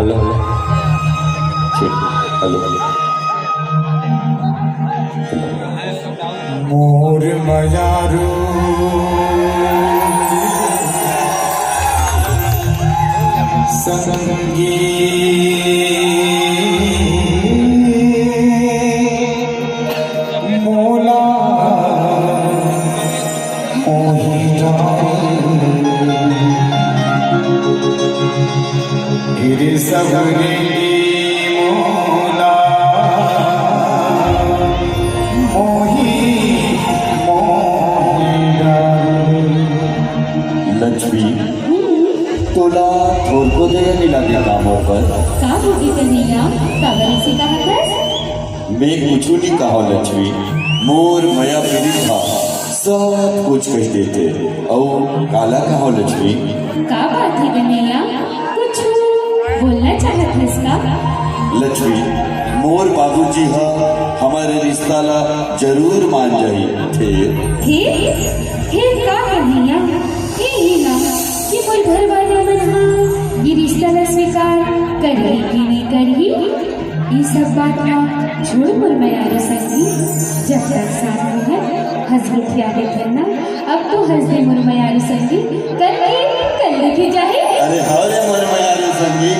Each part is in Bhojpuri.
हेलो ठीक हेलो मोर मयारू संगी मोला मोहिता हिरे सबरे मोला मोही लक्ष्मी तुला थोरको जगह नहीं लगे कामों पर का होगी कन्हैया कागल से कहा कर मैं कुछ नहीं कहा लक्ष्मी मोर मया प्रीति था सब कुछ कह देते और काला कहा लक्ष्मी का बात है कन्हैया कुछ बोलना चाहत है इसका लक्ष्मी मोर बाबूजी हा हमारे रिश्ता ला जरूर मान जाही फिर का कन्हैया ही ना कि मोर घर वाले मन हाँ ये रिश्ता ला स्वीकार करही कि नहीं करही ये सब बात ना छोड़ मोर मयारी संगी जब तक साथ में है हंसमुख यादें करना अब तो हंस दे मोर मयारी संगी कल लिखी जाए अरे हरे मोर मयारी संगी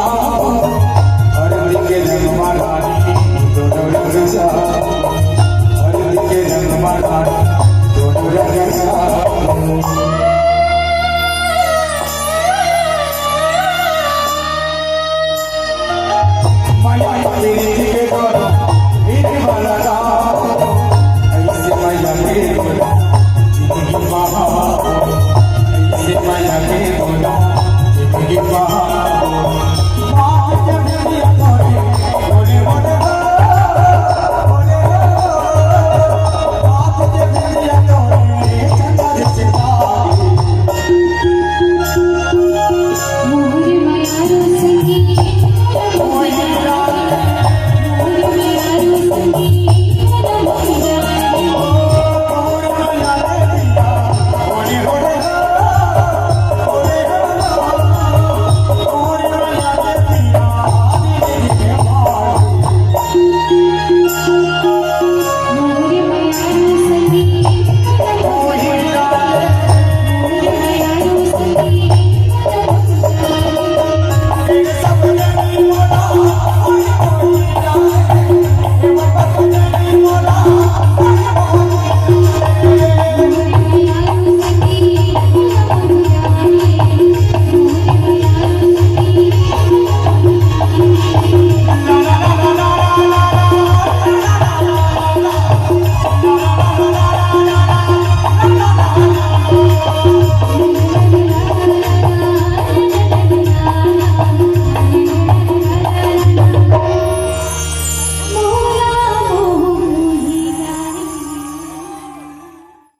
आओ